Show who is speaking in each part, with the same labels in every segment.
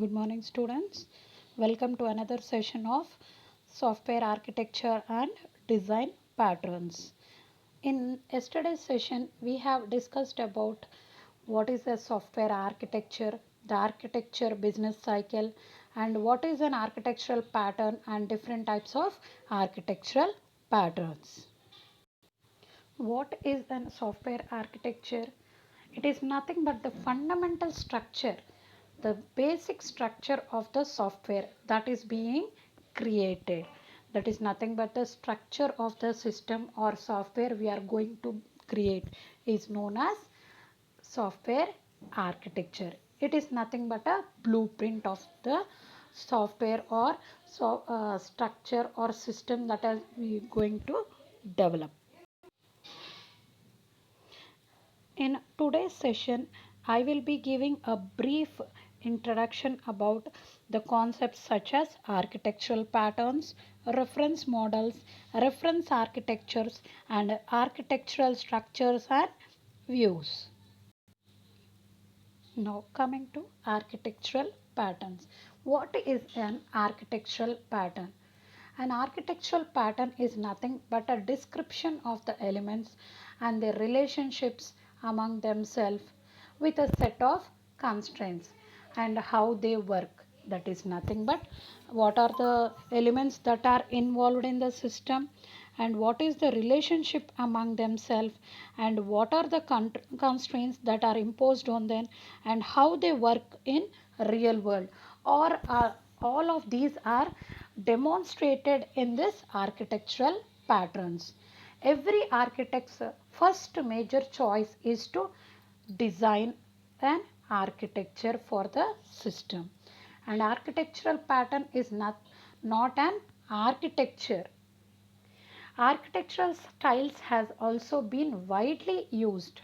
Speaker 1: Good morning, students. Welcome to another session of software architecture and design patterns. In yesterday's session, we have discussed about what is a software architecture, the architecture business cycle, and what is an architectural pattern and different types of architectural patterns. What is a software architecture? It is nothing but the fundamental structure, the basic structure of the software that is being created. That is nothing but the structure of the system or software we are going to create is known as software architecture. It is nothing but a blueprint of the software or structure or system that are we going to develop. In today's session, I will be giving a brief introduction about the concepts such as architectural patterns, reference models, reference architectures, and architectural structures and views. Now, coming to architectural patterns. What is an architectural pattern? An architectural pattern is nothing but a description of the elements and their relationships among themselves with a set of constraints and how they work. That is nothing but what are the elements that are involved in the system and what is the relationship among themselves and what are the constraints that are imposed on them and how they work in real world, or all of these are demonstrated in this architectural patterns. Every architect's first major choice is to design an architecture for the system, and architectural pattern is not an architecture. Architectural styles has also been widely used.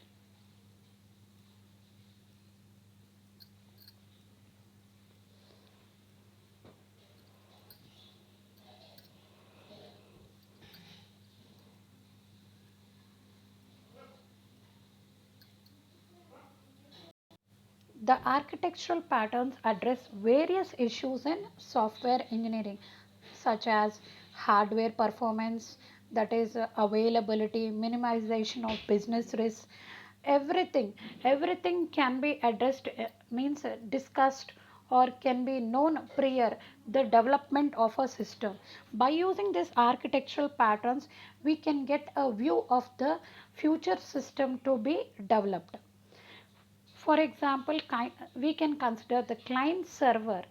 Speaker 1: The architectural patterns address various issues in software engineering, such as hardware performance, that is availability, minimization of business risks, everything can be addressed, means discussed or can be known prior the development of a system. By using these architectural patterns, we can get a view of the future system to be developed. For example, we can consider the client server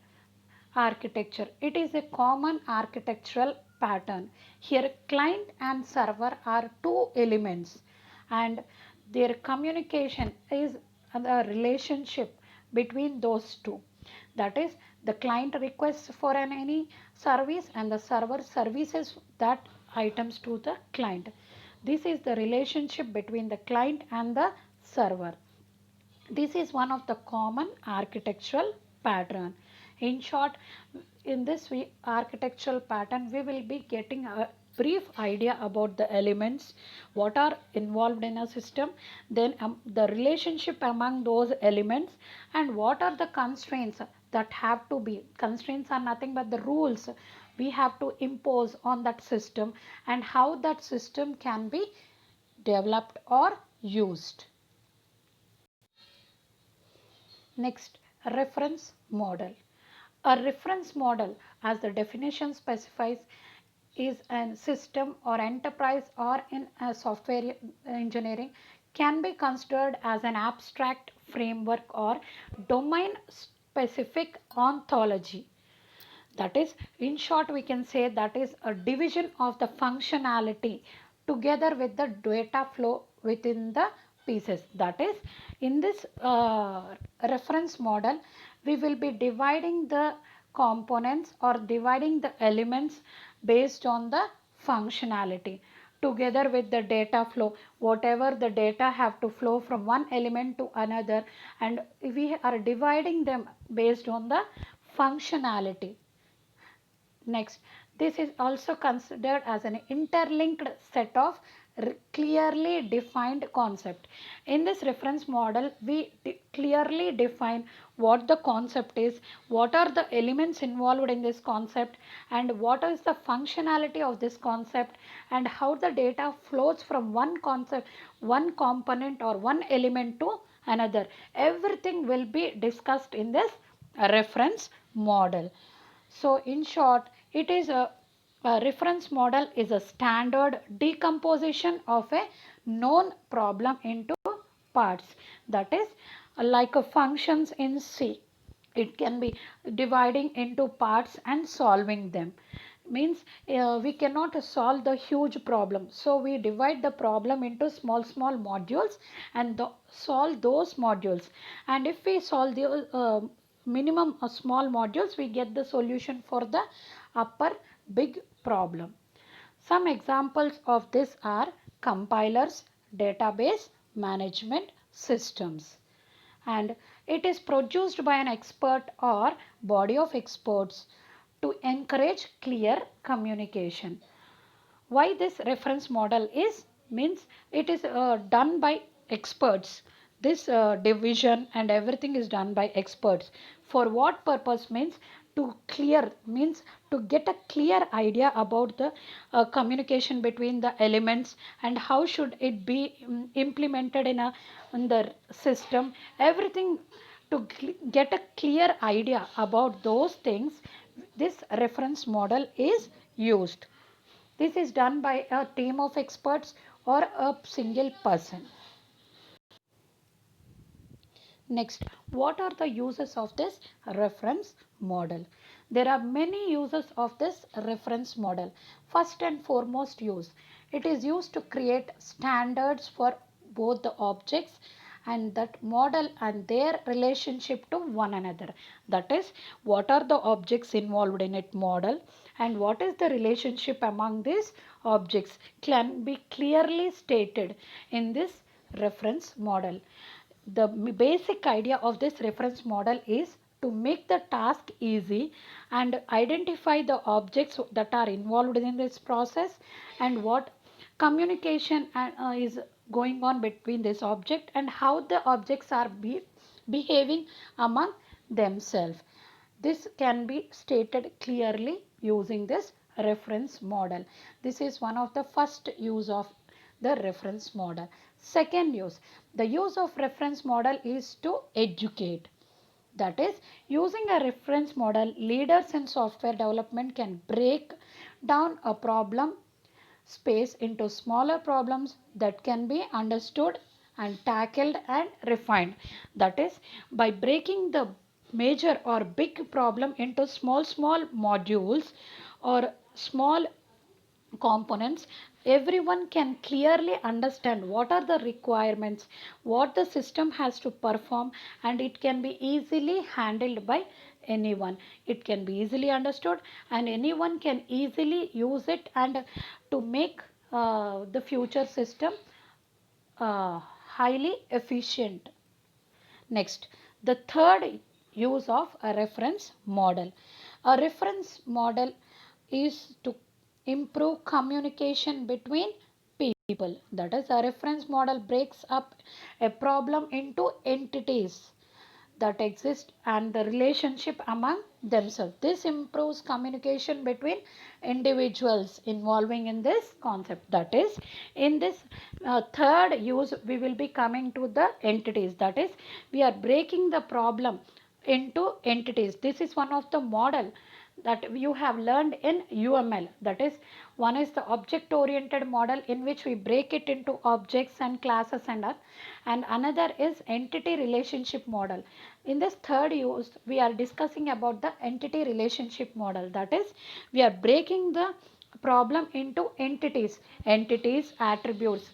Speaker 1: architecture. It is a common architectural pattern. Here client and server are two elements and their communication is the relationship between those two. That is, the client requests for any service and the server services that items to the client. This is the relationship between the client and the server. This is one of the common architectural pattern. In short, in this architectural pattern, we will be getting a brief idea about the elements, what are involved in a system, then the relationship among those elements, and what are the constraints that have to be. Constraints are nothing but the rules we have to impose on that system and how that system can be developed or used. Next, reference model. A reference model, as the definition specifies, is a system or enterprise or in a software engineering can be considered as an abstract framework or domain specific ontology. That is, in short, we can say that is a division of the functionality together with the data flow within the pieces. That is, in this reference model, we will be dividing the components or dividing the elements based on the functionality together with the data flow, whatever the data have to flow from one element to another, and we are dividing them based on the functionality. Next, this is also considered as an interlinked set of clearly defined concept. In this reference model, we clearly define what the concept is, what are the elements involved in this concept, and what is the functionality of this concept, and how the data flows from one concept, one component or one element to another. Everything will be discussed in this reference model. So in short, it is a reference model is a standard decomposition of a known problem into parts. That is like a functions in C. It can be dividing into parts and solving them. Means we cannot solve the huge problem. So we divide the problem into small modules and solve those modules. And if we solve the minimum small modules, we get the solution for the upper big problem. Some examples of this are compilers, database management systems, and it is produced by an expert or body of experts to encourage clear communication. Why this reference model is means it is done by experts. This division and everything is done by experts. For what purpose means to clear means to get a clear idea about the communication between the elements and how should it be implemented in the system. Everything to get a clear idea about those things, this reference model is used. This is done by a team of experts or a single person. Next, what are the uses of this reference model? There are many uses of this reference model. First and foremost use, it is used to create standards for both the objects and that model and their relationship to one another. That is, what are the objects involved in it model and what is the relationship among these objects can be clearly stated in this reference model. The basic idea of this reference model is to make the task easy and identify the objects that are involved in this process and what communication is going on between this object and how the objects are behaving among themselves. This can be stated clearly using this reference model. This is one of the first use of the reference model. Second use, the use of reference model is to educate. That is, using a reference model, leaders in software development can break down a problem space into smaller problems that can be understood and tackled and refined. That is, by breaking the major or big problem into small modules or small components, everyone can clearly understand what are the requirements, what the system has to perform, and it can be easily handled by anyone. It can be easily understood and anyone can easily use it and to make the future system uh, highly efficient. Next, the third use of a reference model. A reference model is to improve communication between people. That is, a reference model breaks up a problem into entities that exist and the relationship among themselves. This improves communication between individuals involving in this concept. That is, in this third use, we will be coming to the entities. That is, we are breaking the problem into entities. This is one of the model that you have learned in UML. That is, one is the object oriented model in which we break it into objects and classes and all, and another is entity relationship model. In this third use, we are discussing about the entity relationship model. That is, we are breaking the problem into entities, attributes,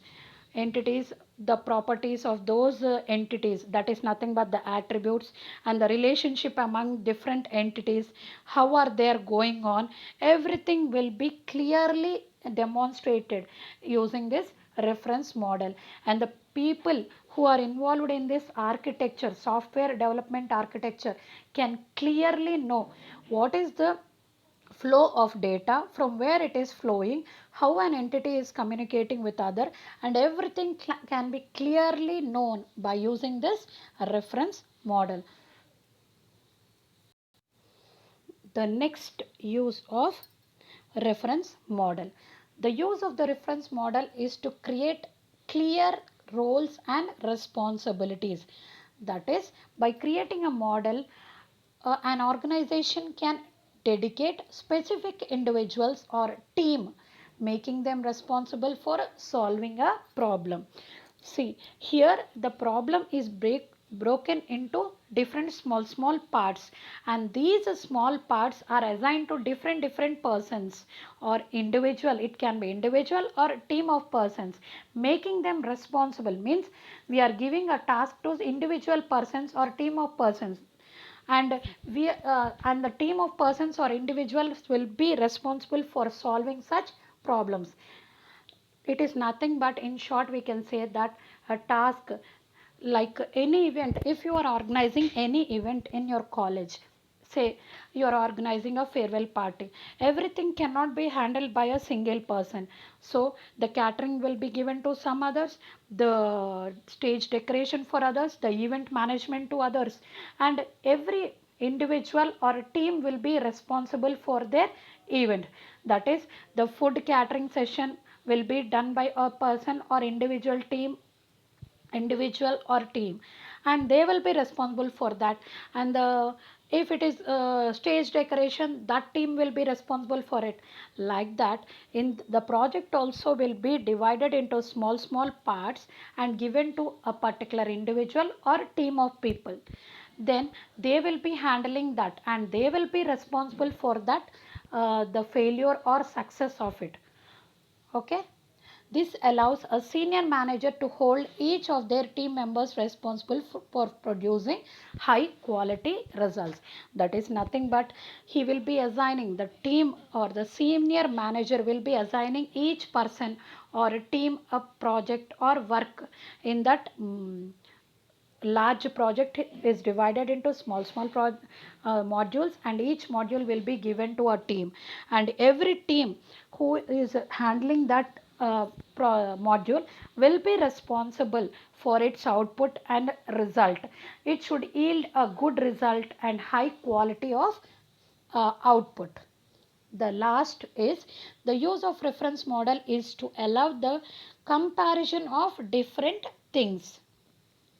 Speaker 1: the properties of those entities, that is nothing but the attributes, and the relationship among different entities, how are they going on, everything will be clearly demonstrated using this reference model. And the people who are involved in this architecture, software development architecture, can clearly know what is the flow of data, from where it is flowing, how an entity is communicating with other, and everything can be clearly known by using this reference model. The next use of reference model. The use of the reference model is to create clear roles and responsibilities. That is, by creating a model, an organization can dedicate specific individuals or team, making them responsible for solving a problem. See, here the problem is broken into different small parts, and these small parts are assigned to different persons or individual. It can be individual or a team of persons. Making them responsible means we are giving a task to individual persons or team of persons, and the team of persons or individuals will be responsible for solving such problems. It is nothing but, in short, we can say that a task, like any event, if you are organizing any event in your college, say you are organizing a farewell party, everything cannot be handled by a single person. So the catering will be given to some others, the stage decoration for others, the event management to others, and every individual or a team will be responsible for their event. That is, the food catering session will be done by a person or individual or team, and they will be responsible for that. And if it is stage decoration, that team will be responsible for it. Like that, in the project also will be divided into small parts and given to a particular individual or team of people. Then they will be handling that, and they will be responsible for that, the failure or success of it. Okay. This allows a senior manager to hold each of their team members responsible for producing high quality results. That is nothing but he will be assigning the team, or the senior manager will be assigning each person or a team a project or work in that large project is divided into small modules, and each module will be given to a team, and every team who is handling that module will be responsible for its output and result. It should yield a good result and high quality of output. The last is, the use of reference model is to allow the comparison of different things.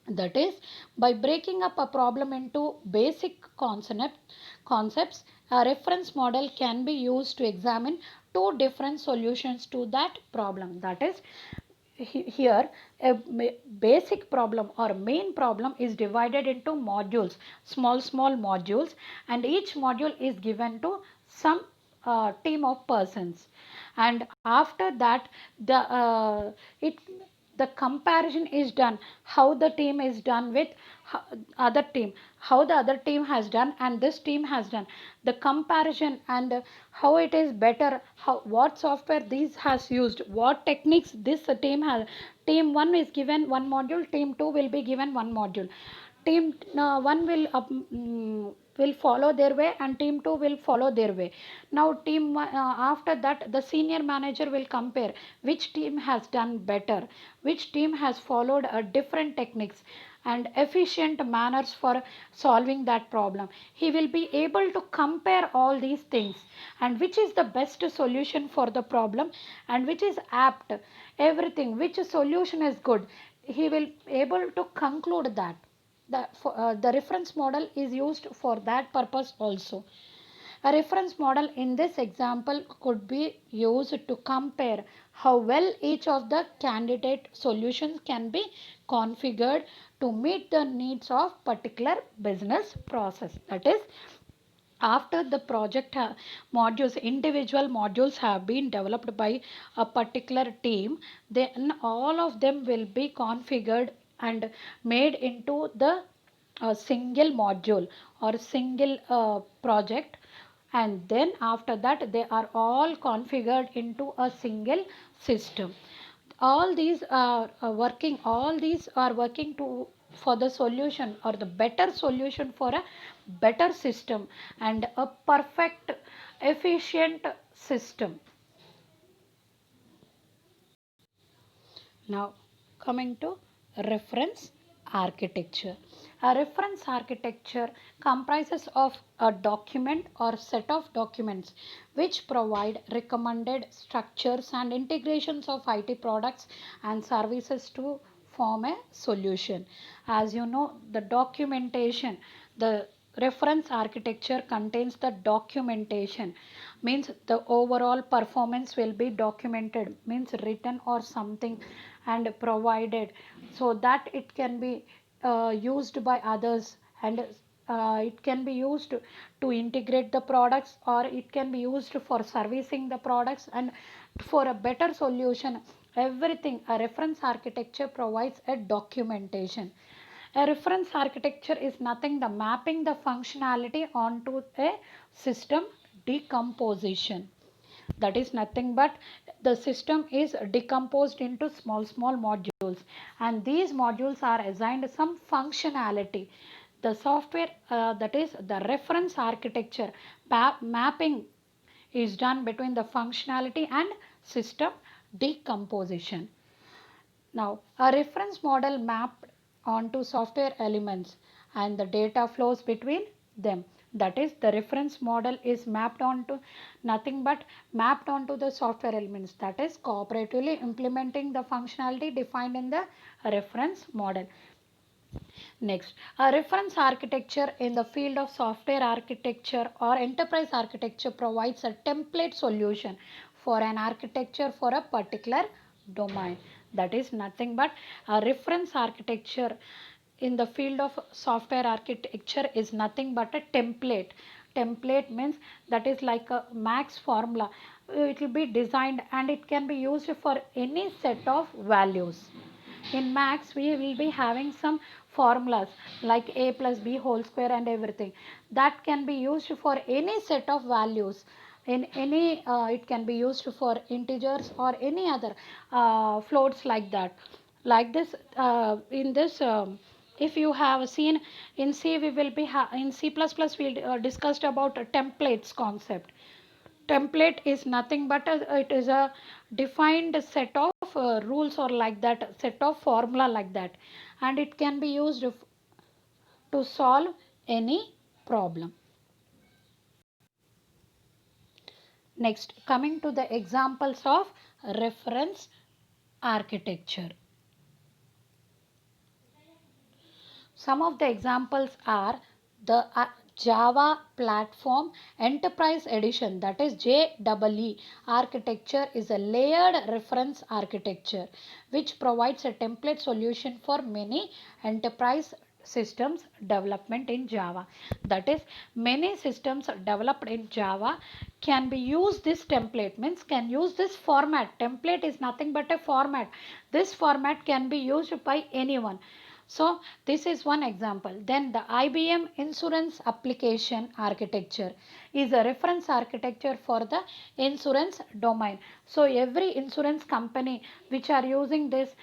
Speaker 1: That is, by breaking up a problem into basic concepts, a reference model can be used to examine two different solutions to that problem. That is, here a basic problem or main problem is divided into modules, small modules, and each module is given to some team of persons. And after that, it the comparison is done, how the team is done with other team, how the other team has done and this team has done, the comparison, and how it is better, how what software these has used, what techniques this team has. Team 1 is given one module, team 2 will be given one module. Team 1 will follow their way, and team 2 will follow their way. Now after that, the senior manager will compare which team has done better, which team has followed a different techniques and efficient manners for solving that problem. He will be able to compare all these things, and which is the best solution for the problem, and which is apt, everything, which solution is good. He will able to conclude that. The reference model is used for that purpose also. A reference model in this example could be used to compare how well each of the candidate solutions can be configured to meet the needs of particular business process. That is, after the project modules, individual modules have been developed by a particular team, then all of them will be configured and made into the single module or single project, and then after that they are all configured into a single system. All these are working to for the solution or the better solution for a better system and a perfect efficient system. Now coming to reference architecture. A reference architecture comprises of a document or set of documents which provide recommended structures and integrations of IT products and services to form a solution. As you know, the documentation, the reference architecture contains the documentation, means the overall performance will be documented, means written or something, and provided so that it can be used by others, and it can be used to integrate the products, or it can be used for servicing the products and for a better solution. Everything, a reference architecture provides a documentation. A reference architecture is nothing the mapping the functionality onto a system decomposition. That is nothing but the system is decomposed into small modules, and these modules are assigned some functionality. The software, that is the reference architecture mapping is done between the functionality and system decomposition. Now, a reference model mapped onto software elements and the data flows between them. That is, the reference model is mapped onto nothing but mapped onto the software elements. That is, cooperatively implementing the functionality defined in the reference model. Next, a reference architecture in the field of software architecture or enterprise architecture provides a template solution for an architecture for a particular domain. That is nothing but a reference architecture in the field of software architecture is nothing but a template. Template means that is like a max formula. It will be designed and it can be used for any set of values. In max we will be having some formulas like a plus b whole square and everything that can be used for any set of values in any it can be used for integers or any other floats like that. Like this, in this if you have seen in C, we will be in C++ we discussed about templates concept. Template is nothing but it is a defined set of rules or like that, set of formula like that, and it can be used to solve any problem. Next, coming to the examples of reference architecture. Some of the examples are the Java Platform Enterprise Edition, that is JEE architecture, is a layered reference architecture which provides a template solution for many enterprise systems development in Java. That is, many systems developed in Java can be used this template, means can use this format. Template is nothing but a format. This format can be used by anyone. So this is one example. Then the IBM insurance application architecture is a reference architecture for the insurance domain. So every insurance company which are using this,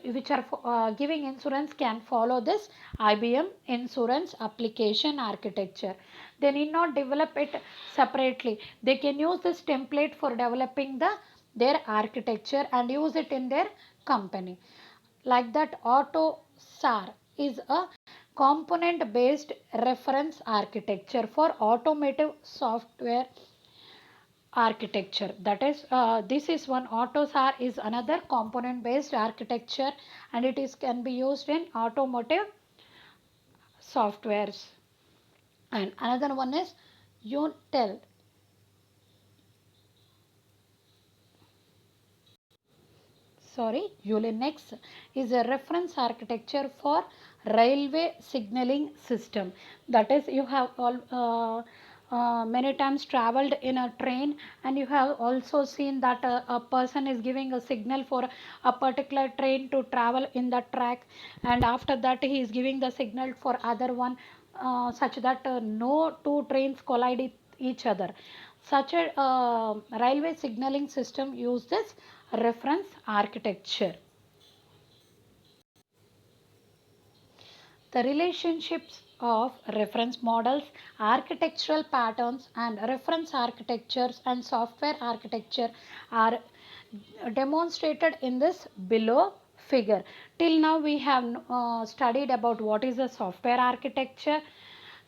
Speaker 1: which are giving insurance can follow this IBM insurance application architecture. They need not develop it separately. They can use this template for developing their architecture and use it in their company. Like that, AutoSAR is a component based reference architecture for automotive software architecture. That is, this is one. AutoSAR is another component based architecture and it is can be used in automotive softwares. And another one is Utel. Ulinix is a reference architecture for railway signaling system. That is, you have all many times traveled in a train and you have also seen that a person is giving a signal for a particular train to travel in the track, and after that he is giving the signal for other one, such that no two trains collide each other. Such a railway signaling system uses reference architecture. The relationships of reference models, architectural patterns, and reference architectures and software architecture are demonstrated in this below figure. Till now we have studied about what is a software architecture,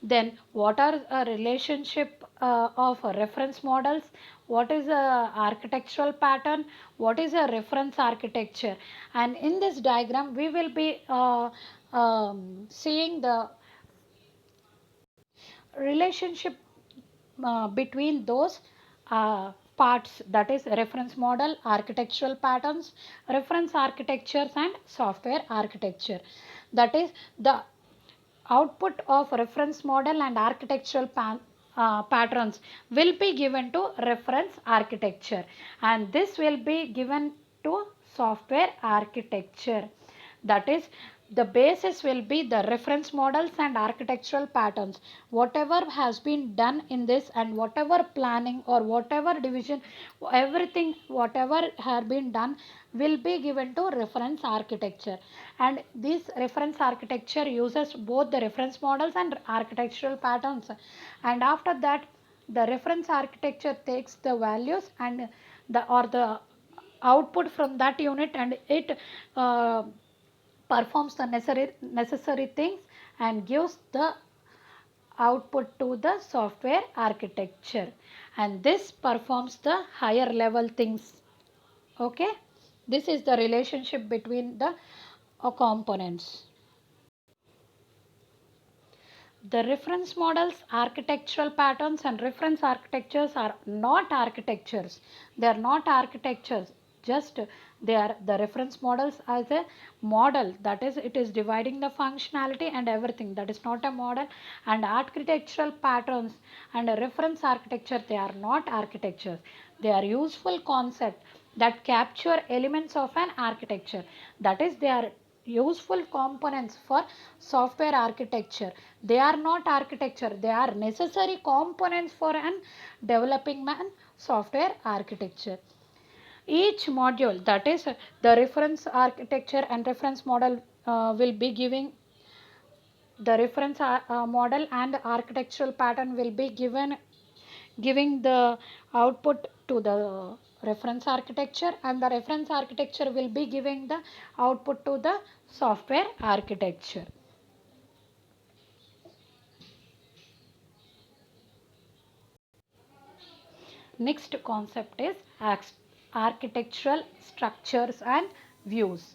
Speaker 1: then what are a relationship of reference models, what is a architectural pattern, what is a reference architecture, and in this diagram we will be seeing the relationship between those parts, that is reference model, architectural patterns, reference architectures and software architecture. That is the output of reference model and architectural patterns will be given to reference architecture, and this will be given to software architecture. That is, the basis will be the reference models and architectural patterns. Whatever has been done in this and whatever planning or whatever division, everything whatever has been done will be given to reference architecture. And this reference architecture uses both the reference models and architectural patterns. And after that, the reference architecture takes the values and the output from that unit, and it performs the necessary things and gives the output to the software architecture, and this performs the higher level things. Okay, this is the relationship between the components. The reference models, architectural patterns, and reference architectures are not architectures. They are not architectures. Just they are the reference models as a model. That is, it is dividing the functionality and everything. That is not a model. And architectural patterns and a reference architecture, they are not architectures. They are useful concepts that capture elements of an architecture. That is, they are useful components for software architecture. They are not architecture, they are necessary components for an developing man software architecture. Each module, that is the reference architecture and reference model, will be the reference model and architectural pattern will be giving the output to the reference architecture, and the reference architecture will be giving the output to the software architecture. Next concept is architectural structures and views.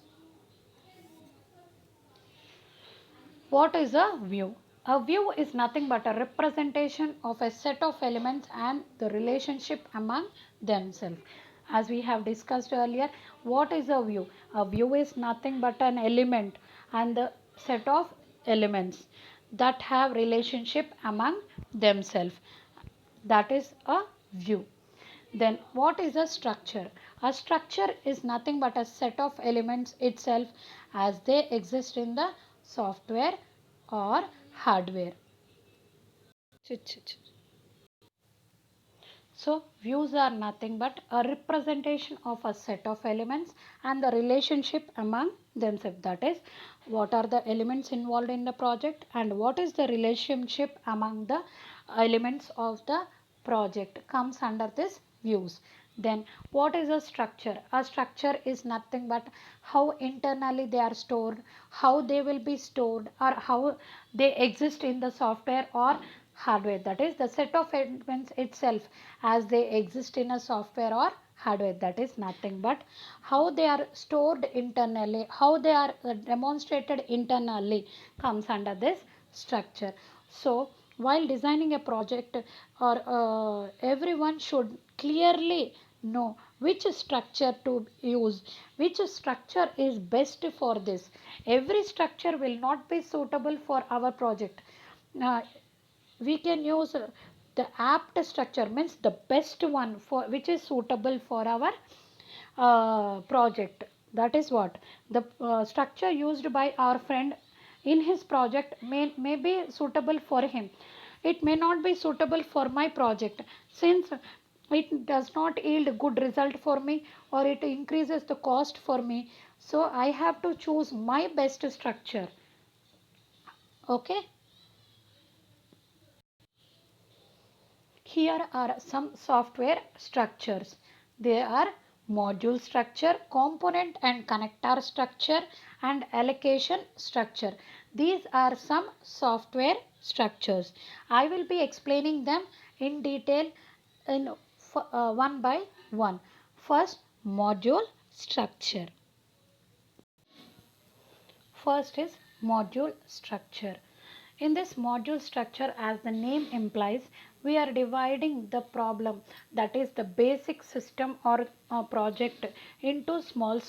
Speaker 1: What is a view? A view is nothing but a representation of a set of elements and the relationship among themselves. As we have discussed earlier, what is a view? A view is nothing but an element and the set of elements that have relationship among themselves. That is a view. Then what is a structure? A structure is nothing but a set of elements itself as they exist in the software or hardware. So views are nothing but a representation of a set of elements and the relationship among themselves. That is, what are the elements involved in the project and what is the relationship among the elements of the project comes under this views. Then what is a structure? A structure is nothing but how internally they are stored, how they will be stored, or how they exist in the software or hardware. That is the set of elements itself as they exist in a software or hardware. That is nothing but how they are stored internally, how they are demonstrated internally comes under this structure. So while designing a project, or everyone should clearly know which structure to use, which structure is best for this. Every structure will not be suitable for our project. Now we can use the apt structure, means the best one for which is suitable for our project. That is what the structure used by our friend in his project may be suitable for him. It may not be suitable for my project, since it does not yield good result for me or it increases the cost for me. So I have to choose my best structure. Okay. Here are some software structures. They are module structure, component and connector structure, and allocation structure. These are some software structures. I will be explaining them in detail in one by one. First, module structure. First is module structure. In this module structure, as the name implies, we are dividing the problem, that is the basic system or project, into small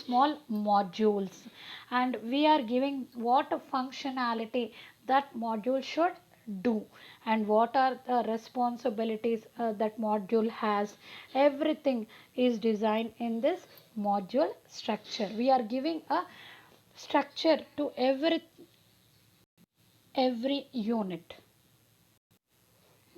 Speaker 1: modules, and we are giving what functionality that module should do and what are the responsibilities that module has. Everything is designed in this module structure. We are giving a structure to every unit.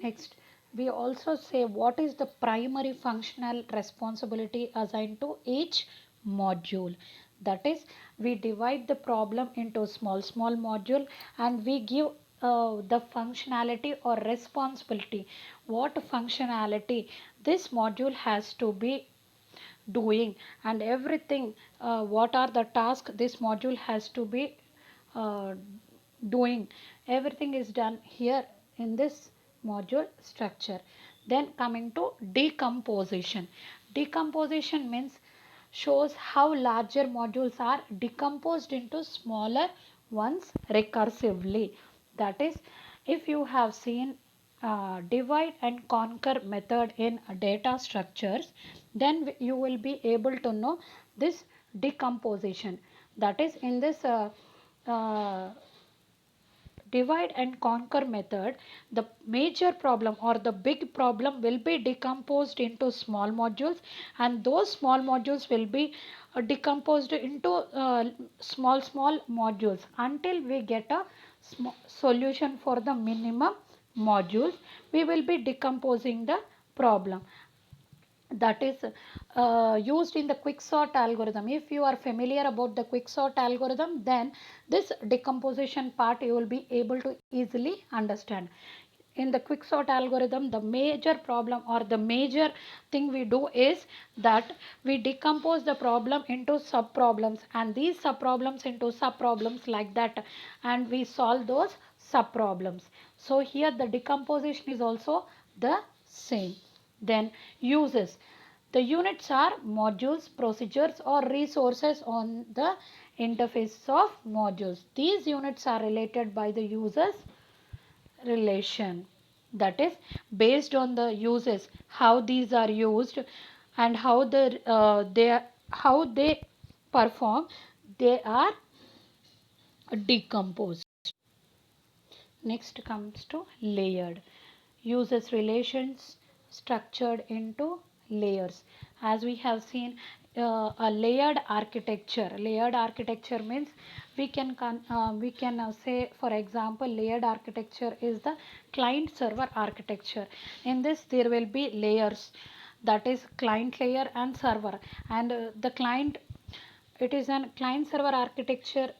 Speaker 1: Next, we also say what is the primary functional responsibility assigned to each module. That is, we divide the problem into small module and we give the functionality or responsibility. What functionality this module has to be doing, and everything, what are the tasks this module has to be uh, doing. Everything is done here in this module structure. Then coming to decomposition. Decomposition means shows how larger modules are decomposed into smaller ones recursively. That is, if you have seen divide and conquer method in data structures, then you will be able to know this decomposition. That is, in this uh, divide and conquer method, the major problem or the big problem will be decomposed into small modules, and those small modules will be decomposed into small modules until we get a solution for the minimum modules. We will be decomposing the problem. That is used in the quicksort algorithm. If you are familiar about the quicksort algorithm, then this decomposition part you will be able to easily understand. In the quicksort algorithm, the major problem or the major thing we do is that we decompose the problem into sub problems, and these sub problems into sub problems like that, and we solve those sub problems. So here the decomposition is also the same. Then uses. The units are modules, procedures or resources on the interface of modules. These units are related by the users relation. That is, based on the uses, how these are used and how they perform, they are decomposed. Next comes to layered. Uses relations structured into layers. As we have seen, a layered architecture. Layered architecture means we can say, for example, layered architecture is the client server architecture. In this, there will be layers, that is client layer and server, and the client, it is an client server architecture.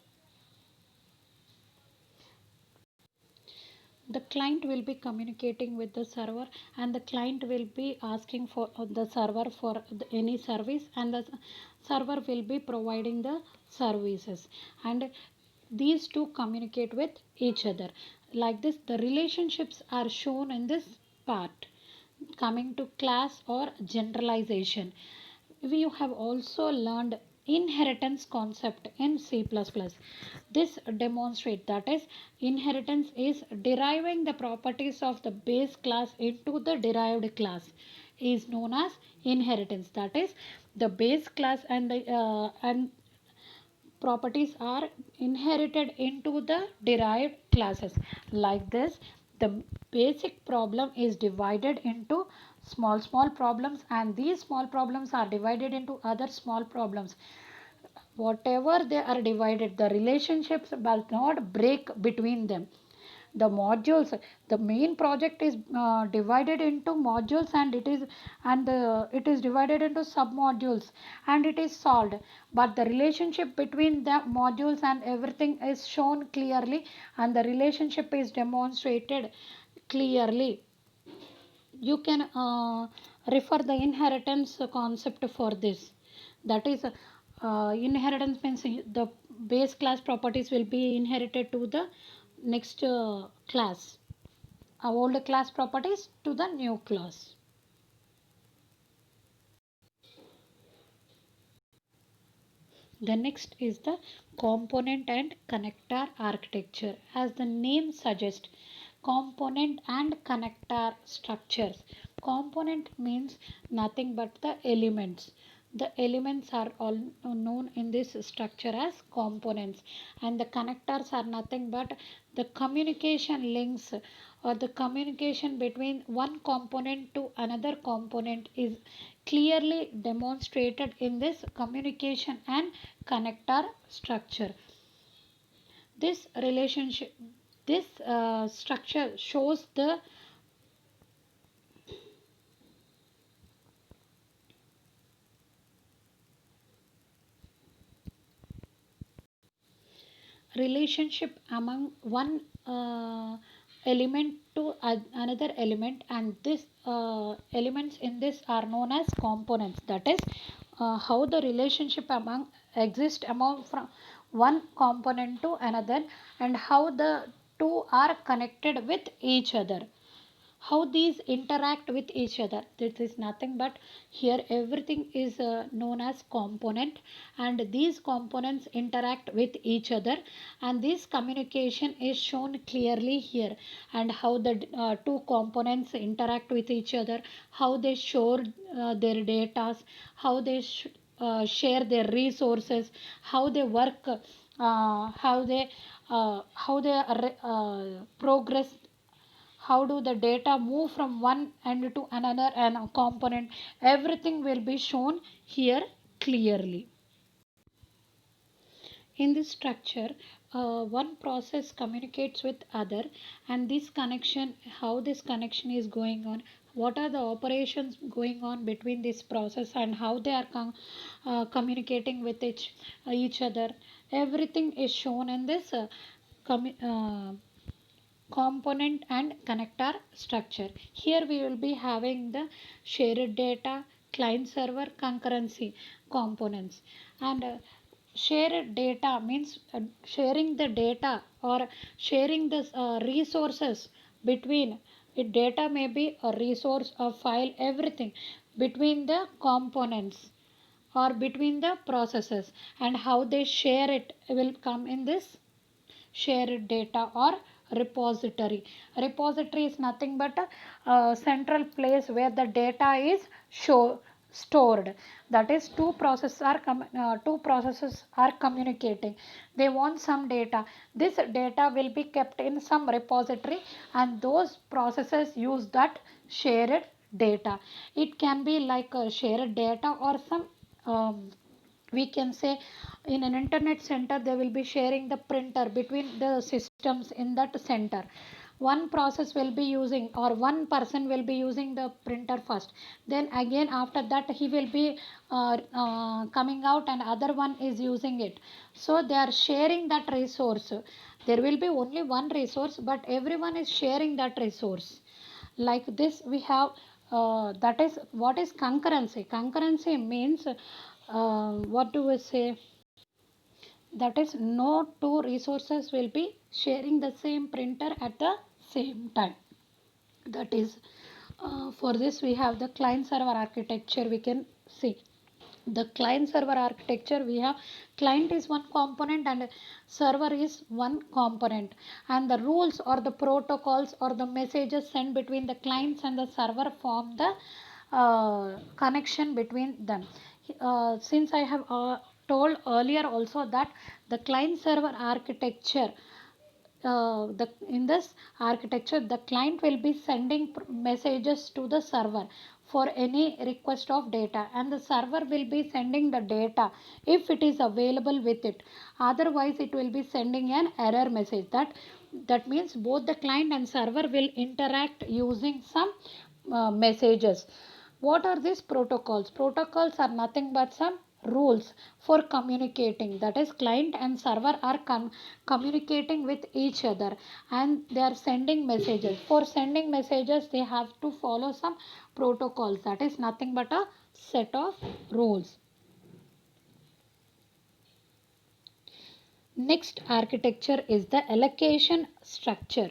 Speaker 1: The client will be communicating with the server, and the client will be asking for the server for any service, and the server will be providing the services, and these two communicate with each other. Like this, the relationships are shown in this part. Coming to class or generalization, we have also learned inheritance concept in C++. This demonstrates, that is, inheritance is deriving the properties of the base class into the derived class is known as inheritance. That is, the base class and properties are inherited into the derived classes. Like this, the basic problem is divided into small problems, and these small problems are divided into other small problems. Whatever they are divided, the relationships will not break between them. The modules, the main project is divided into modules, and it is divided into sub modules, and it is solved, but the relationship between the modules and everything is shown clearly, and the relationship is demonstrated clearly. you can refer the inheritance concept for this. That is, inheritance means the base class properties will be inherited to the next class, old class properties to the new class. The next is the component and connector architecture. As the name suggests, component and connector structures. Component means nothing but the elements. The elements are all known in this structure as components, and the connectors are nothing but the communication links, or the communication between one component to another component is clearly demonstrated in this communication and connector structure. This relationship, this structure shows the relationship among one element to another element, and this elements in this are known as components. That is, how the relationship among exist among from one component to another, and how the two are connected with each other, how these interact with each other. This is nothing but, here everything is known as component, and these components interact with each other, and this communication is shown clearly here, and how the two components interact with each other, how they store their data, how they share their resources, how they work, how they progress, how do the data move from one end to another and a component. Everything will be shown here clearly. In this structure, one process communicates with other, and this connection, how this connection is going on, what are the operations going on between this process, and how they are communicating with each other, everything is shown in this component and connector structure. Here we will be having the shared data, client server, concurrency components. And shared data means sharing the data, or sharing the resources between it. Data may be a resource, a file, everything between the components or between the processes, and how they share it will come in this shared data or repository. Repository is nothing but a central place where the data is stored. That is, two processes are communicating. They want some data. This data will be kept in some repository, and those processes use that shared data. It can be like a shared data, or some we can say, in an internet center they will be sharing the printer between the systems in that center. One process will be using, or one person will be using the printer first, then again after that he will be coming out and other one is using it. So they are sharing that resource. There will be only one resource, but everyone is sharing that resource. Like this we have, that is what is concurrency. Concurrency means, what do we say, that is, no two resources will be sharing the same printer at the same time. That is, for this we have the client server architecture. We can see the client server architecture. We have client is one component and server is one component, and the rules or the protocols or the messages sent between the clients and the server form the connection between them. Since I have told earlier also that the client server architecture, the in this architecture the client will be sending messages to the server for any request of data, and the server will be sending the data if it is available with it. Otherwise it will be sending an error message. That means both the client and server will interact using some messages. What are these protocols? Protocols are nothing but some rules for communicating, that is client and server are communicating with each other and they are sending messages. For sending messages they have to follow some protocols, that is nothing but a set of rules. Next architecture is the allocation structure.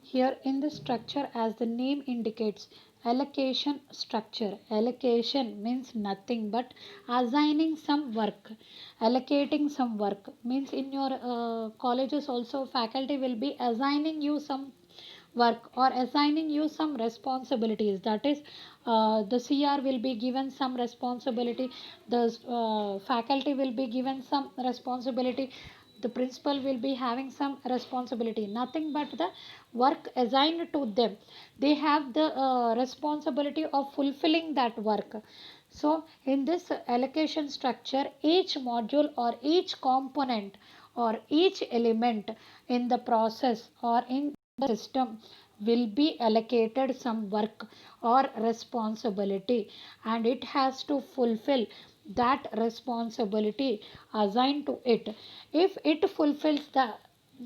Speaker 1: Here in the structure, as the name indicates, allocation structure. Allocation means nothing but assigning some work. Allocating some work means in your colleges also faculty will be assigning you some work or assigning you some responsibilities, that is the CR will be given some responsibility, the faculty will be given some responsibility, the principal will be having some responsibility, nothing but the work assigned to them, they have the responsibility of fulfilling that work. So in this allocation structure, each module or each component or each element in the process or in the system will be allocated some work or responsibility and it has to fulfill that responsibility assigned to it. If it fulfills the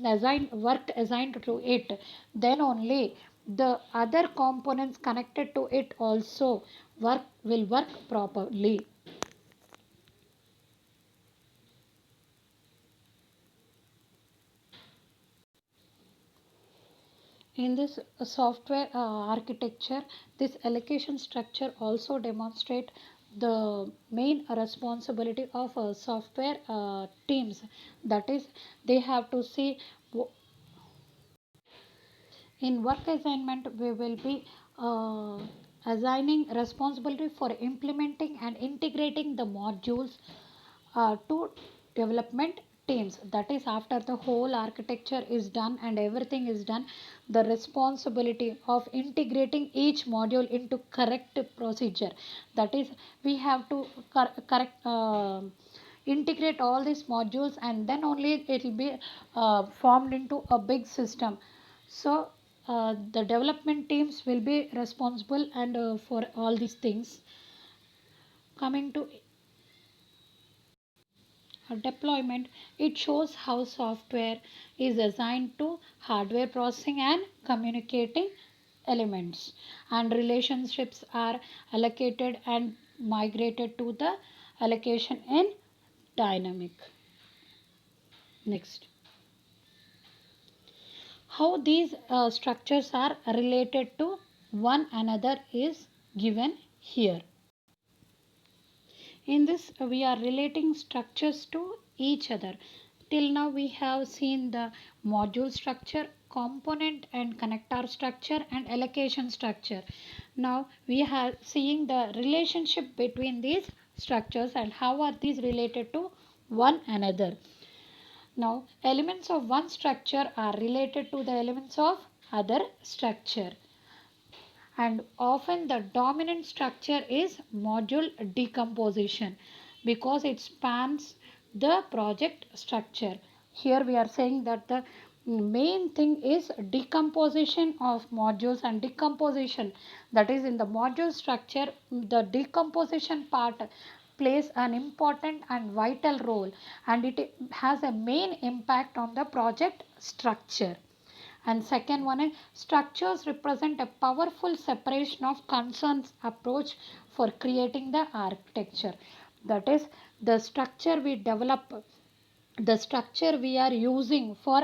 Speaker 1: assigned work assigned to it, then only the other components connected to it also will work properly. In this software architecture, this allocation structure also demonstrate the main responsibility of software teams. That is, they have to see in work assignment we will be uh, assigning responsibility for implementing and integrating the modules to development teams. That is, after the whole architecture is done and everything is done, the responsibility of integrating each module into correct procedure, that is we have to correct integrate all these modules and then only it will be formed into a big system. So the development teams will be responsible and for all these things. Coming to deployment, it shows how software is assigned to hardware processing and communicating elements, and relationships are allocated and migrated to the allocation in dynamic. Next, how these structures are related to one another is given here. In this, we are relating structures to each other. Till now, we have seen the module structure, component and connector structure, and allocation structure. Now, we are seeing the relationship between these structures and how are these related to one another. Now, elements of one structure are related to the elements of other structure, and often the dominant structure is module decomposition because it spans the project structure. Here we are saying that the main thing is decomposition of modules and decomposition, that is in the module structure the decomposition part plays an important and vital role and it has a main impact on the project structure. And second one is structures represent a powerful separation of concerns approach for creating the architecture. That is, the structure we develop, the structure we are using for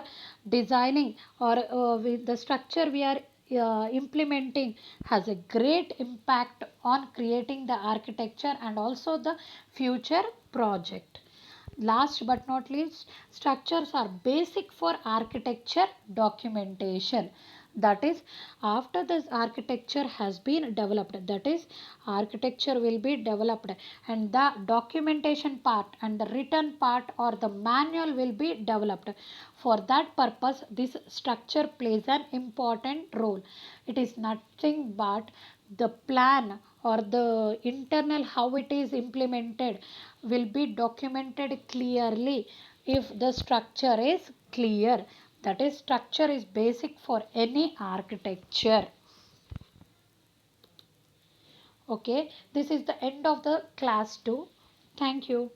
Speaker 1: designing or the structure we are implementing has a great impact on creating the architecture and also the future project. Last but not least, structures are basic for architecture documentation. That is, after this architecture has been developed, that is, architecture will be developed and the documentation part and the written part or the manual will be developed. For that purpose, this structure plays an important role. It is nothing but the plan or the internal how it is implemented will be documented clearly if the structure is clear. That is, structure is basic for any architecture. Okay, this is the end of the class 2. Thank you.